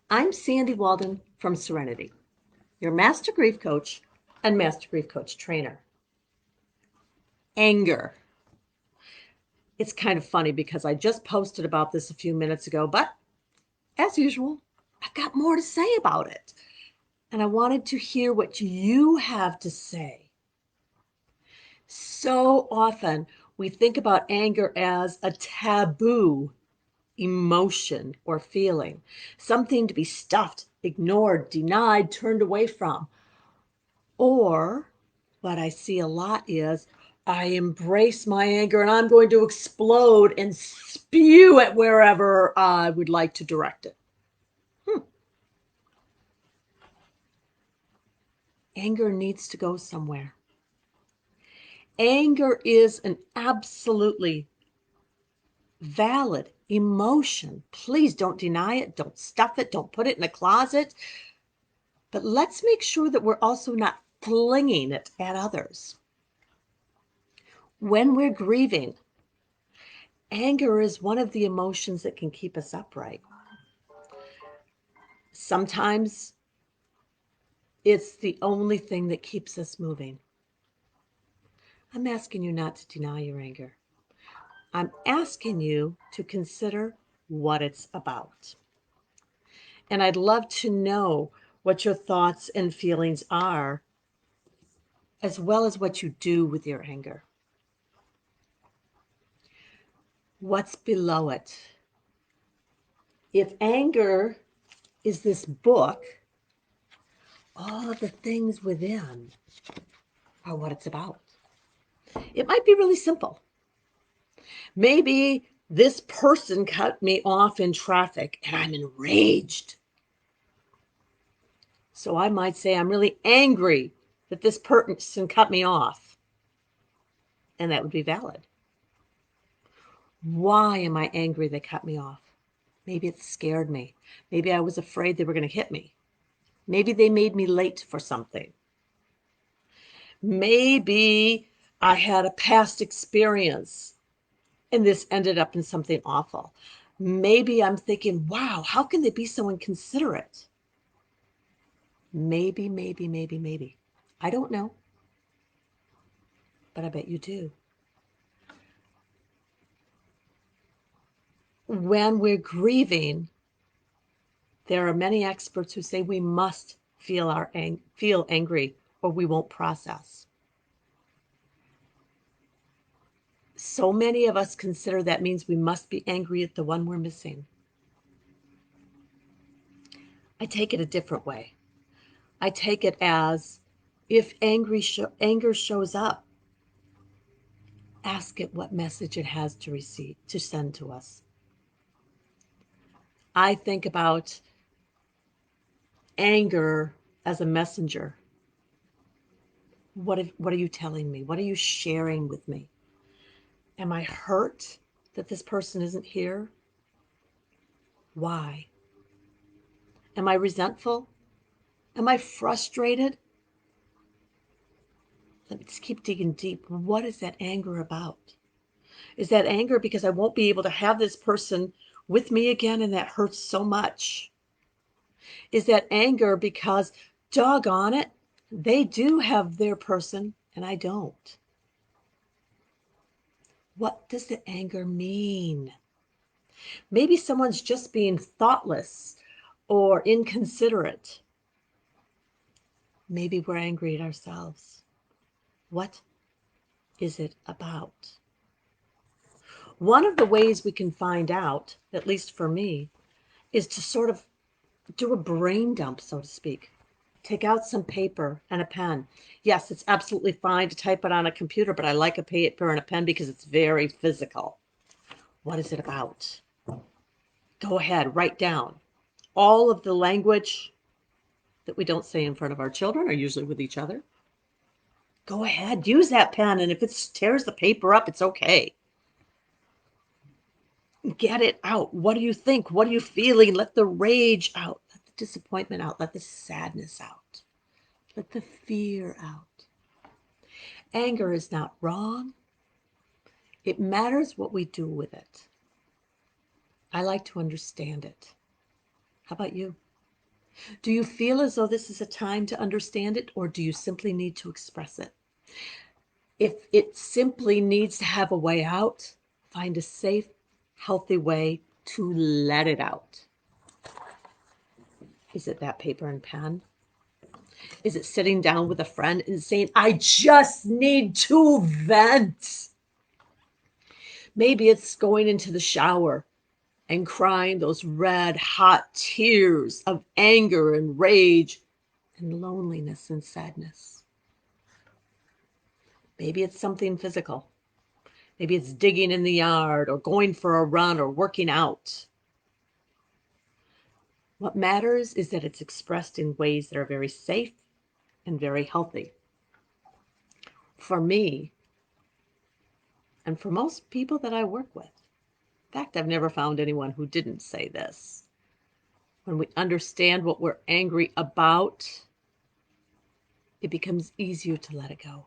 I'm Sandy Walden from Serenity, your Master Grief Coach and Master Grief Coach trainer. Anger. It's kind of funny because I just posted about this a few minutes ago, but as usual, I've got more to say about it. And I wanted to hear what you have to say. So often we think about anger as a taboo emotion or feeling, something to be stuffed, ignored, denied, turned away from. Or what I see a lot is I embrace my anger and I'm going to explode and spew it wherever I would like to direct it. Anger needs to go somewhere. Anger is an absolutely valid emotion. Please don't deny it. Don't stuff it. Don't put it in a closet. But let's make sure that we're also not flinging it at others. When we're grieving, anger is one of the emotions that can keep us upright. Sometimes it's the only thing that keeps us moving. I'm asking you not to deny your anger. I'm asking you to consider what it's about. And I'd love to know what your thoughts and feelings are, as well as what you do with your anger. What's below it? If anger is this book, all of the things within are what it's about. It might be really simple. Maybe this person cut me off in traffic and I'm enraged. So I might say, I'm really angry that this person cut me off. And that would be valid. Why am I angry they cut me off? Maybe it scared me. Maybe I was afraid they were going to hit me. Maybe they made me late for something. Maybe I had a past experience and this ended up in something awful. Maybe I'm thinking, wow, how can they be so inconsiderate? Maybe. I don't know, but I bet you do. When we're grieving, there are many experts who say we must feel angry or we won't process. So many of us consider that means we must be angry at the one we're missing. I take it a different way. I take it as if anger shows up, ask it what message it has to send to us. I think about anger as a messenger. What are you telling me? What are you sharing with me? Am I hurt that this person isn't here? Why? Am I resentful? Am I frustrated? Let me just keep digging deep. What is that anger about? Is that anger because I won't be able to have this person with me again and that hurts so much? Is that anger because, doggone it, they do have their person and I don't? What does the anger mean? Maybe someone's just being thoughtless or inconsiderate. Maybe we're angry at ourselves. What is it about? One of the ways we can find out, at least for me, is to sort of do a brain dump, so to speak. Take out some paper and a pen. Yes, it's absolutely fine to type it on a computer, but I like a paper and a pen because it's very physical. What is it about? Go ahead, write down all of the language that we don't say in front of our children or usually with each other. Go ahead, use that pen, and if it tears the paper up, it's okay. Get it out. What do you think? What are you feeling? Let the rage out. Let the disappointment out. Let the sadness out. Let the fear out. Anger is not wrong. It matters what we do with it. I like to understand it. How about you? Do you feel as though this is a time to understand it, or do you simply need to express it? If it simply needs to have a way out, find a safe, healthy way to let it out. Is it that paper and pen? Is it sitting down with a friend and saying, I just need to vent? Maybe it's going into the shower and crying those red hot tears of anger and rage and loneliness and sadness. Maybe it's something physical. Maybe it's digging in the yard or going for a run or working out. What matters is that it's expressed in ways that are very safe and very healthy. For me, and for most people that I work with. In fact, I've never found anyone who didn't say this. When we understand what we're angry about, it becomes easier to let it go.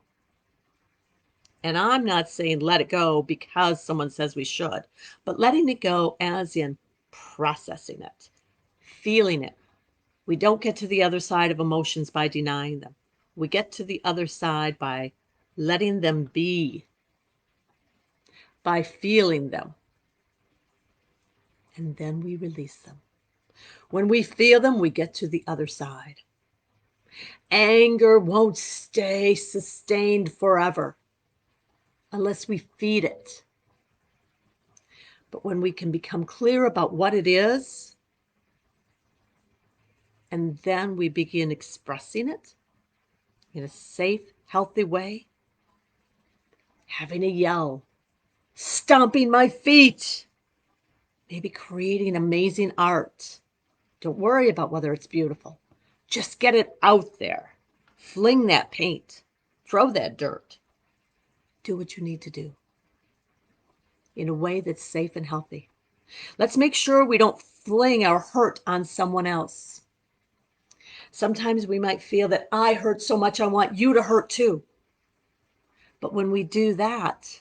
And I'm not saying let it go because someone says we should, but letting it go as in processing it, feeling it. We don't get to the other side of emotions by denying them. We get to the other side by letting them be, by feeling them. And then we release them. When we feel them, we get to the other side. Anger won't stay sustained forever unless we feed it. But when we can become clear about what it is, and then we begin expressing it in a safe, healthy way, having a yell, stomping my feet, maybe creating amazing art. Don't worry about whether it's beautiful. Just get it out there. Fling that paint. Throw that dirt. Do what you need to do in a way that's safe and healthy. Let's make sure we don't fling our hurt on someone else. Sometimes we might feel that I hurt so much, I want you to hurt too. But when we do that,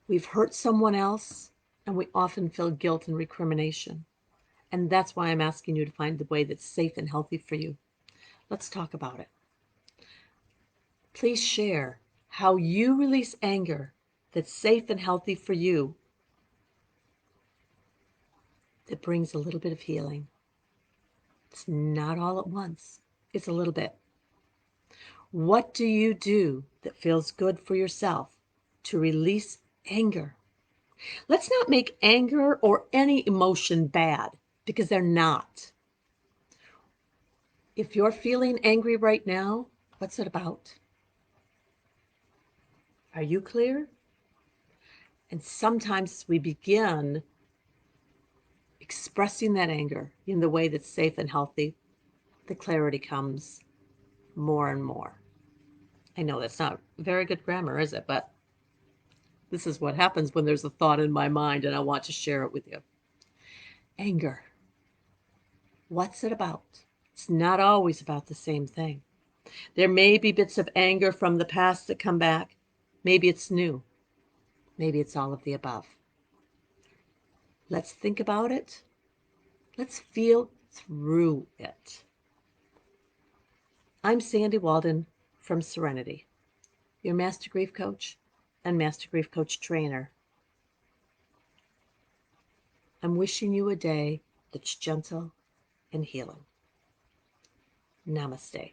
we've hurt someone else, and we often feel guilt and recrimination. And that's why I'm asking you to find the way that's safe and healthy for you. Let's talk about it. Please share how you release anger that's safe and healthy for you, that brings a little bit of healing. It's not all at once. It's a little bit. What do you do that feels good for yourself to release anger? Let's not make anger or any emotion bad, because they're not. If you're feeling angry right now, what's it about? Are you clear? And sometimes we begin expressing that anger in the way that's safe and healthy, the clarity comes more and more. I know that's not very good grammar, is it? But this is what happens when there's a thought in my mind and I want to share it with you. Anger. What's it about? It's not always about the same thing. There may be bits of anger from the past that come back. Maybe it's new. Maybe it's all of the above. Let's think about it. Let's feel through it. I'm Sandy Walden from Serenity, your Master Grief Coach and Master Grief Coach Trainer. I'm wishing you a day that's gentle and healing. Namaste.